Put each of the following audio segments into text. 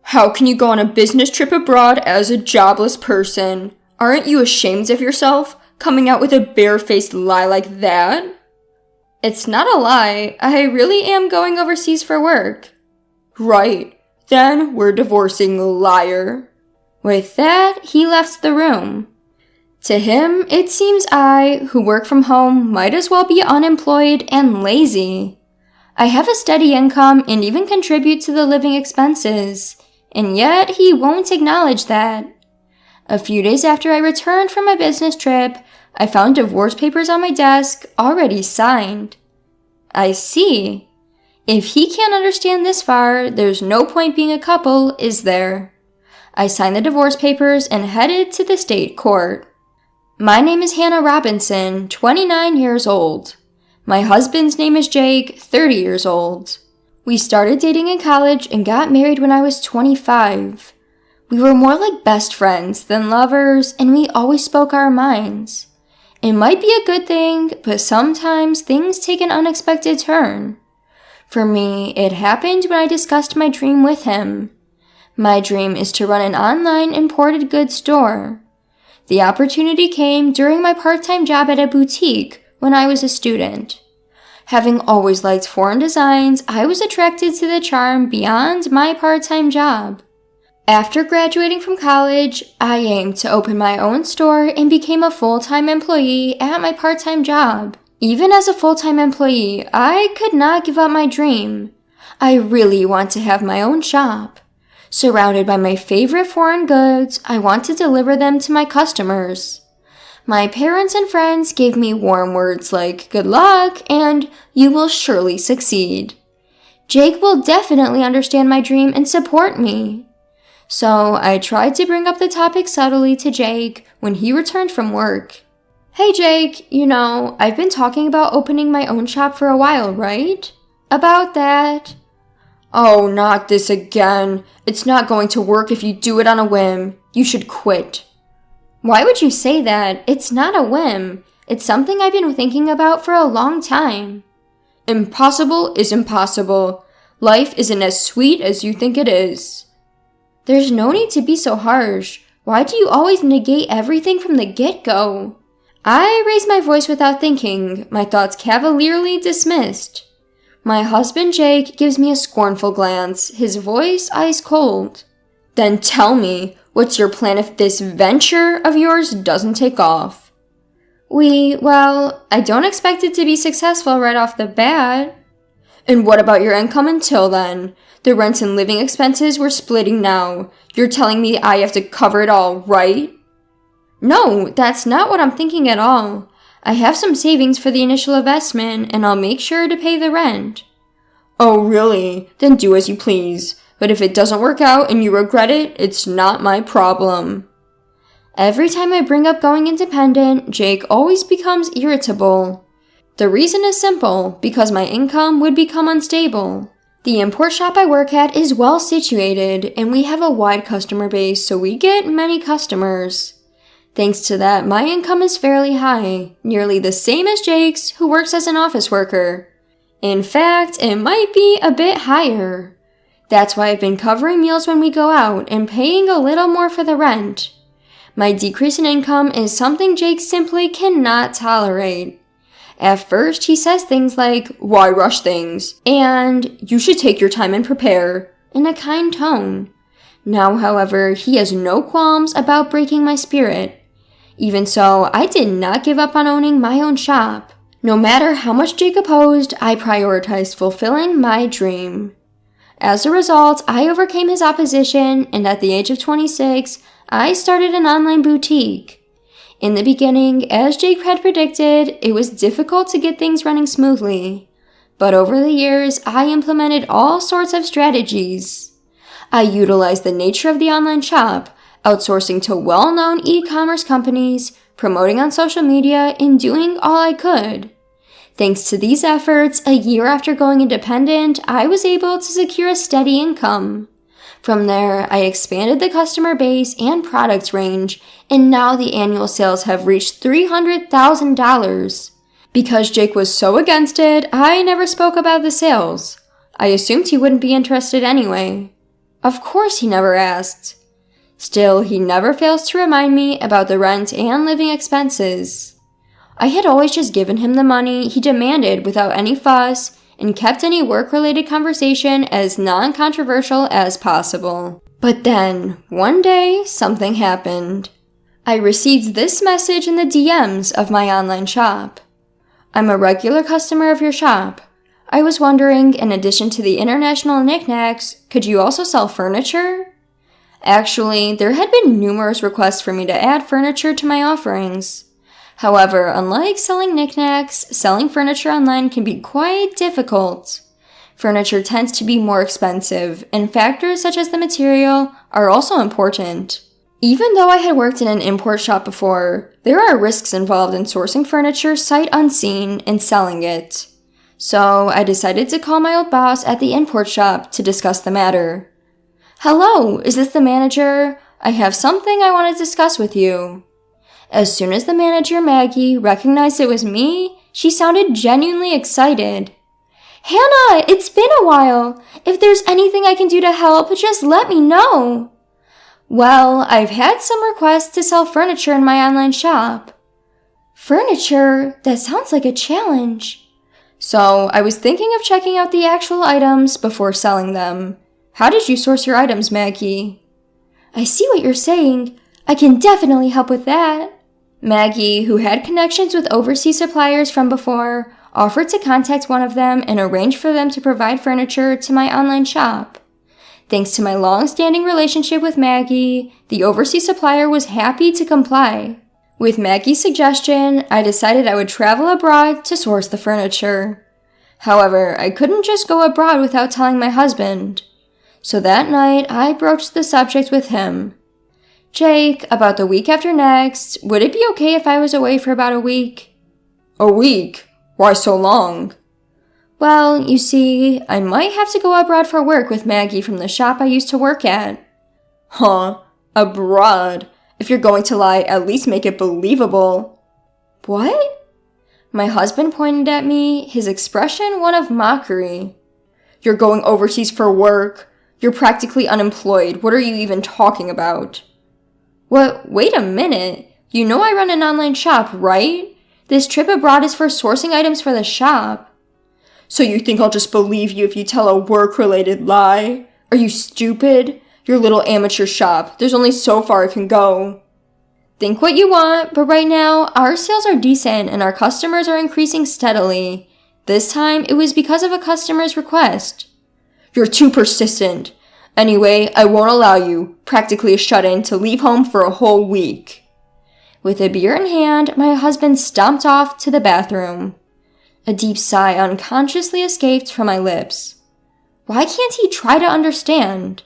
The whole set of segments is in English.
How can you go on a business trip abroad as a jobless person? Aren't you ashamed of yourself, coming out with a barefaced lie like that? It's not a lie. I really am going overseas for work. Right. Then we're divorcing, liar. With that, he left the room. To him, it seems I, who work from home, might as well be unemployed and lazy. I have a steady income and even contribute to the living expenses, and yet he won't acknowledge that. A few days after I returned from my business trip, I found divorce papers on my desk, already signed. I see. If he can't understand this far, there's no point being a couple, is there? I signed the divorce papers and headed to the state court. My name is Hannah Robinson, 29 years old. My husband's name is Jake, 30 years old. We started dating in college and got married when I was 25. We were more like best friends than lovers, and we always spoke our minds. It might be a good thing, but sometimes things take an unexpected turn. For me, it happened when I discussed my dream with him. My dream is to run an online imported goods store. The opportunity came during my part-time job at a boutique when I was a student. Having always liked foreign designs, I was attracted to the charm beyond my part-time job. After graduating from college, I aimed to open my own store and became a full-time employee at my part-time job. Even as a full-time employee, I could not give up my dream. I really want to have my own shop. Surrounded by my favorite foreign goods, I want to deliver them to my customers. My parents and friends gave me warm words like good luck and you will surely succeed. Jake will definitely understand my dream and support me. So I tried to bring up the topic subtly to Jake when he returned from work. Hey Jake, I've been talking about opening my own shop for a while, right? About that. Oh, not this again. It's not going to work if you do it on a whim. You should quit. Why would you say that? It's not a whim. It's something I've been thinking about for a long time. Impossible is impossible. Life isn't as sweet as you think it is. There's no need to be so harsh. Why do you always negate everything from the get-go? I raised my voice without thinking, my thoughts cavalierly dismissed. My husband Jake gives me a scornful glance, his voice ice cold. Then tell me, what's your plan if this venture of yours doesn't take off? I don't expect it to be successful right off the bat. And what about your income until then? The rent and living expenses we're splitting now. You're telling me I have to cover it all, right? No, that's not what I'm thinking at all. I have some savings for the initial investment, and I'll make sure to pay the rent. Oh, really? Then do as you please. But if it doesn't work out and you regret it, it's not my problem. Every time I bring up going independent, Jake always becomes irritable. The reason is simple, because my income would become unstable. The import shop I work at is well situated, and we have a wide customer base, so we get many customers. Thanks to that, my income is fairly high, nearly the same as Jake's, who works as an office worker. In fact, it might be a bit higher. That's why I've been covering meals when we go out and paying a little more for the rent. My decrease in income is something Jake simply cannot tolerate. At first, he says things like, "Why rush things?" and "You should take your time and prepare," in a kind tone. Now, however, he has no qualms about breaking my spirit. Even so, I did not give up on owning my own shop. No matter how much Jake opposed, I prioritized fulfilling my dream. As a result, I overcame his opposition, and at the age of 26, I started an online boutique. In the beginning, as Jake had predicted, it was difficult to get things running smoothly. But over the years, I implemented all sorts of strategies. I utilized the nature of the online shop, outsourcing to well-known e-commerce companies, promoting on social media, and doing all I could. Thanks to these efforts, a year after going independent, I was able to secure a steady income. From there, I expanded the customer base and product range, and now the annual sales have reached $300,000. Because Jake was so against it, I never spoke about the sales. I assumed he wouldn't be interested anyway. Of course he never asked. Still, he never fails to remind me about the rent and living expenses. I had always just given him the money he demanded without any fuss and kept any work-related conversation as non-controversial as possible. But then, one day, something happened. I received this message in the DMs of my online shop. I'm a regular customer of your shop. I was wondering, in addition to the international knickknacks, could you also sell furniture? Actually, there had been numerous requests for me to add furniture to my offerings. However, unlike selling knickknacks, selling furniture online can be quite difficult. Furniture tends to be more expensive, and factors such as the material are also important. Even though I had worked in an import shop before, there are risks involved in sourcing furniture sight unseen and selling it. So I decided to call my old boss at the import shop to discuss the matter. Hello, is this the manager? I have something I want to discuss with you. As soon as the manager, Maggie, recognized it was me, she sounded genuinely excited. Hannah, it's been a while. If there's anything I can do to help, just let me know. Well, I've had some requests to sell furniture in my online shop. Furniture? That sounds like a challenge. So, I was thinking of checking out the actual items before selling them. How did you source your items, Maggie? I see what you're saying. I can definitely help with that. Maggie, who had connections with overseas suppliers from before, offered to contact one of them and arrange for them to provide furniture to my online shop. Thanks to my long-standing relationship with Maggie, the overseas supplier was happy to comply. With Maggie's suggestion, I decided I would travel abroad to source the furniture. However, I couldn't just go abroad without telling my husband. So that night, I broached the subject with him. Jake, about the week after next, would it be okay if I was away for about a week? A week? Why so long? Well, you see, I might have to go abroad for work with Maggie from the shop I used to work at. Huh? Abroad? If you're going to lie, at least make it believable. What? My husband pointed at me, his expression one of mockery. You're going overseas for work. You're practically unemployed. What are you even talking about? What? Wait a minute. You know I run an online shop, right? This trip abroad is for sourcing items for the shop. So you think I'll just believe you if you tell a work-related lie? Are you stupid? Your little amateur shop. There's only so far it can go. Think what you want, but right now, our sales are decent and our customers are increasing steadily. This time, it was because of a customer's request. You're too persistent. Anyway, I won't allow you, practically a shut-in, to leave home for a whole week. With a beer in hand, my husband stomped off to the bathroom. A deep sigh unconsciously escaped from my lips. Why can't he try to understand?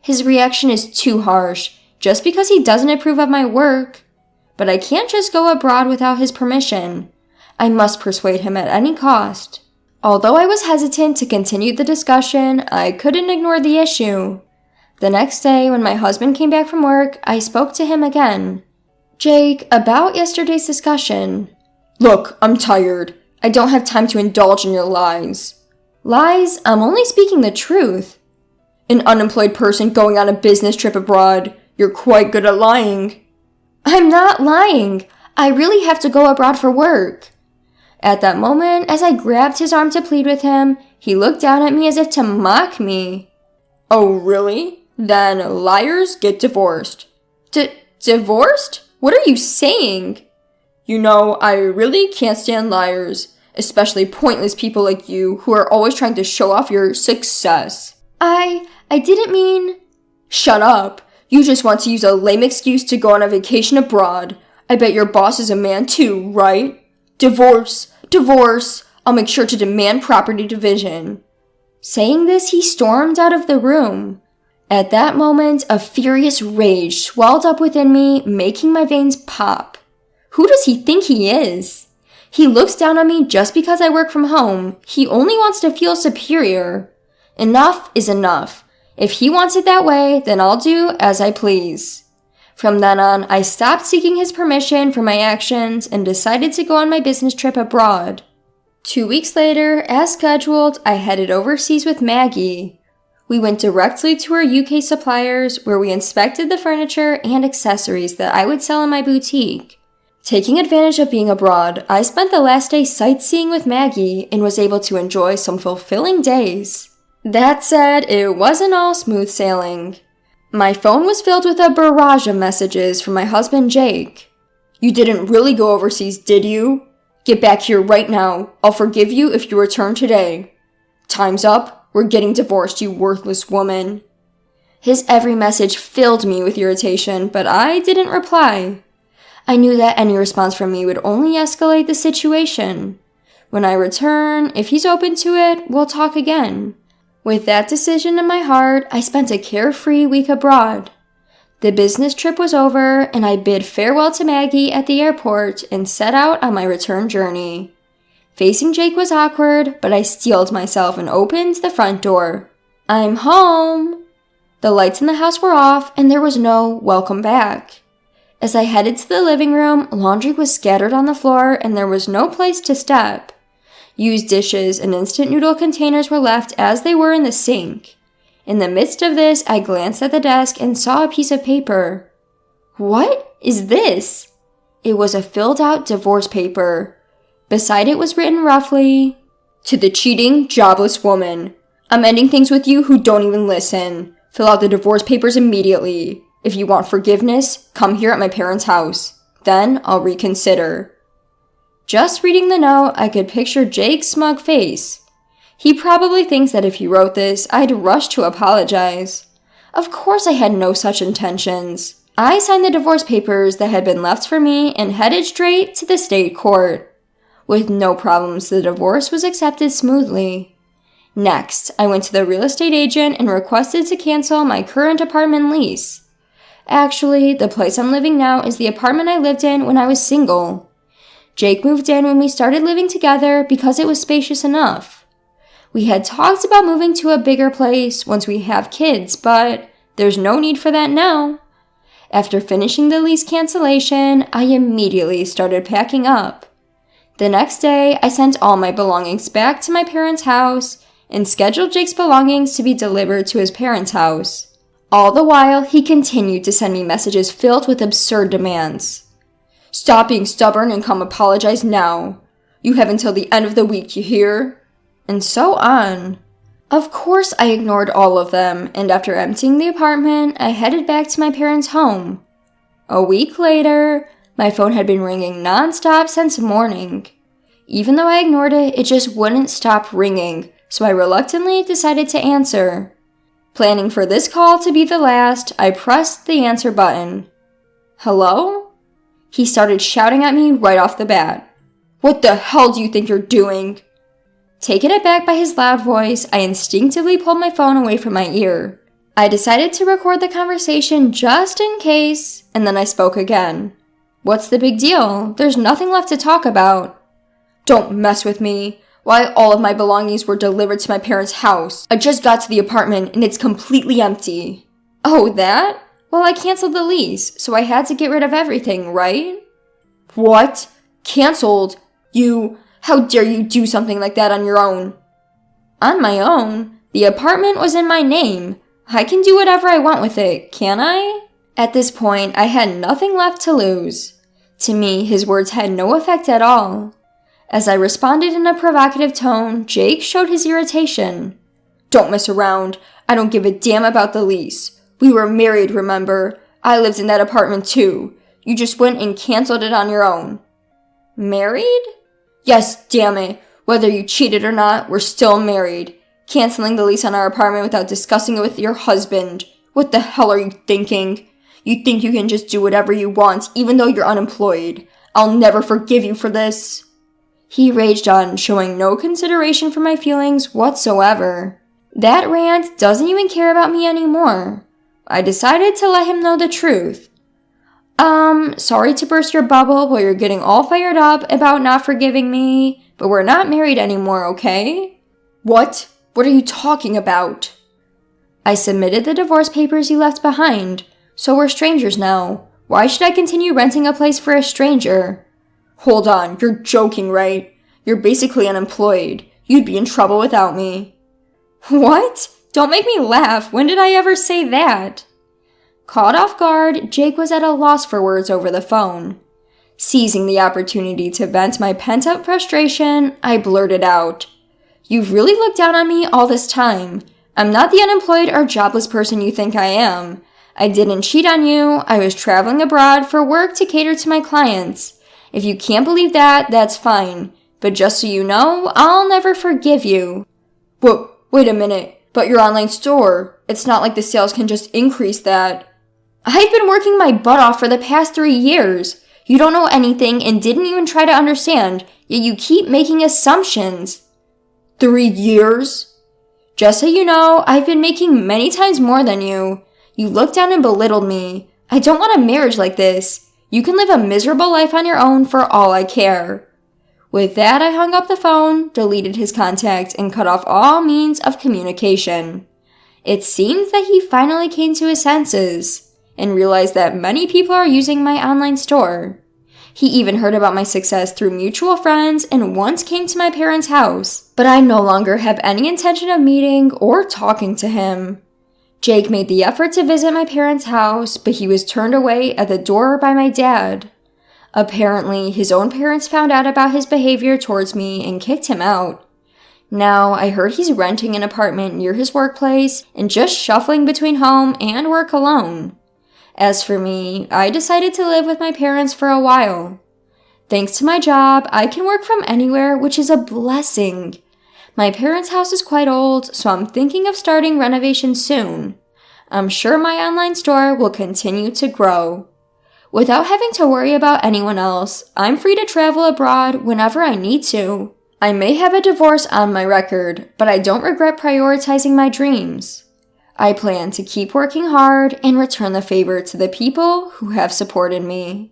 His reaction is too harsh, just because he doesn't approve of my work. But I can't just go abroad without his permission. I must persuade him at any cost. Although I was hesitant to continue the discussion, I couldn't ignore the issue. The next day, when my husband came back from work, I spoke to him again. Jake, about yesterday's discussion. Look, I'm tired. I don't have time to indulge in your lies. Lies? I'm only speaking the truth. An unemployed person going on a business trip abroad. You're quite good at lying. I'm not lying. I really have to go abroad for work. At that moment, as I grabbed his arm to plead with him, he looked down at me as if to mock me. Oh, really? Then liars get divorced. Divorced? What are you saying? You know, I really can't stand liars, especially pointless people like you who are always trying to show off your success. I didn't mean... Shut up. You just want to use a lame excuse to go on a vacation abroad. I bet your boss is a man too, right? Divorce. I'll make sure to demand property division. Saying this, he stormed out of the room. At that moment, a furious rage swelled up within me, making my veins pop. Who does he think he is? He looks down on me just because I work from home. He only wants to feel superior. Enough is enough. If he wants it that way, then I'll do as I please. From then on, I stopped seeking his permission for my actions and decided to go on my business trip abroad. 2 weeks later, as scheduled, I headed overseas with Maggie. We went directly to our UK suppliers where we inspected the furniture and accessories that I would sell in my boutique. Taking advantage of being abroad, I spent the last day sightseeing with Maggie and was able to enjoy some fulfilling days. That said, it wasn't all smooth sailing. My phone was filled with a barrage of messages from my husband Jake. "You didn't really go overseas, did you? Get back here right now. I'll forgive you if you return today. Time's up. We're getting divorced, you worthless woman." His every message filled me with irritation, but I didn't reply. I knew that any response from me would only escalate the situation. When I return, if he's open to it, we'll talk again. With that decision in my heart, I spent a carefree week abroad. The business trip was over, and I bid farewell to Maggie at the airport and set out on my return journey. Facing Jake was awkward, but I steeled myself and opened the front door. "I'm home!" The lights in the house were off, and there was no welcome back. As I headed to the living room, laundry was scattered on the floor, and there was no place to step. Used dishes and instant noodle containers were left as they were in the sink. In the midst of this, I glanced at the desk and saw a piece of paper. What is this? It was a filled-out divorce paper. Beside it was written roughly, "To the cheating, jobless woman. I'm ending things with you who don't even listen. Fill out the divorce papers immediately. If you want forgiveness, come here at my parents' house. Then I'll reconsider." Just reading the note, I could picture Jake's smug face. He probably thinks that if he wrote this, I'd rush to apologize. Of course I had no such intentions. I signed the divorce papers that had been left for me and headed straight to the state court. With no problems, the divorce was accepted smoothly. Next, I went to the real estate agent and requested to cancel my current apartment lease. Actually, the place I'm living now is the apartment I lived in when I was single. Jake moved in when we started living together because it was spacious enough. We had talked about moving to a bigger place once we have kids, but there's no need for that now. After finishing the lease cancellation, I immediately started packing up. The next day, I sent all my belongings back to my parents' house and scheduled Jake's belongings to be delivered to his parents' house. All the while, he continued to send me messages filled with absurd demands. "Stop being stubborn and come apologize now. You have until the end of the week, you hear?" And so on. Of course, I ignored all of them, and after emptying the apartment, I headed back to my parents' home. A week later, my phone had been ringing non-stop since morning. Even though I ignored it, it just wouldn't stop ringing, so I reluctantly decided to answer. Planning for this call to be the last, I pressed the answer button. "Hello?" He started shouting at me right off the bat. "What the hell do you think you're doing?" Taken aback by his loud voice, I instinctively pulled my phone away from my ear. I decided to record the conversation just in case, and then I spoke again. "What's the big deal? There's nothing left to talk about." "Don't mess with me. Why all of my belongings were delivered to my parents' house? I just got to the apartment and it's completely empty." "Oh, that? Well, I canceled the lease, so I had to get rid of everything, right?" "What? Canceled? How dare you do something like that on your own?" "On my own? The apartment was in my name. I can do whatever I want with it, can't I?" At this point, I had nothing left to lose. To me, his words had no effect at all. As I responded in a provocative tone, Jake showed his irritation. "Don't mess around. I don't give a damn about the lease. We were married, remember? I lived in that apartment too. You just went and canceled it on your own." "Married?" "Yes, damn it. Whether you cheated or not, we're still married. Canceling the lease on our apartment without discussing it with your husband. What the hell are you thinking? You think you can just do whatever you want, even though you're unemployed. I'll never forgive you for this." He raged on, showing no consideration for my feelings whatsoever. That rant doesn't even care about me anymore. I decided to let him know the truth. Sorry to burst your bubble while you're getting all fired up about not forgiving me, but we're not married anymore, okay?" "What? What are you talking about?" "I submitted the divorce papers you left behind, so we're strangers now. Why should I continue renting a place for a stranger?" "Hold on, you're joking, right? You're basically unemployed. You'd be in trouble without me." "What? Don't make me laugh. When did I ever say that? Caught off guard, Jake was at a loss for words over the phone. Seizing the opportunity to vent my pent-up frustration, I blurted out, "You've really looked down on me all this time. I'm not the unemployed or jobless person you think I am. I didn't cheat on you. I was traveling abroad for work to cater to my clients. If you can't believe that, that's fine. But just so you know, I'll never forgive you." Whoa, wait a minute. But your online store, it's not like the sales can just increase that. I've been working my butt off for the past 3 years. You don't know anything and didn't even try to understand, yet you keep making assumptions. 3 years? Just so you know, I've been making many times more than you. You looked down and belittled me. I don't want a marriage like this. You can live a miserable life on your own for all I care. With that, I hung up the phone, deleted his contact, and cut off all means of communication. It seems that he finally came to his senses and realized that many people are using my online store. He even heard about my success through mutual friends and once came to my parents' house, but I no longer have any intention of meeting or talking to him. Jake made the effort to visit my parents' house, but he was turned away at the door by my dad. Apparently, his own parents found out about his behavior towards me and kicked him out. Now, I heard he's renting an apartment near his workplace and just shuffling between home and work alone. As for me, I decided to live with my parents for a while. Thanks to my job, I can work from anywhere, which is a blessing. My parents' house is quite old, so I'm thinking of starting renovations soon. I'm sure my online store will continue to grow. Without having to worry about anyone else, I'm free to travel abroad whenever I need to. I may have a divorce on my record, but I don't regret prioritizing my dreams. I plan to keep working hard and return the favor to the people who have supported me.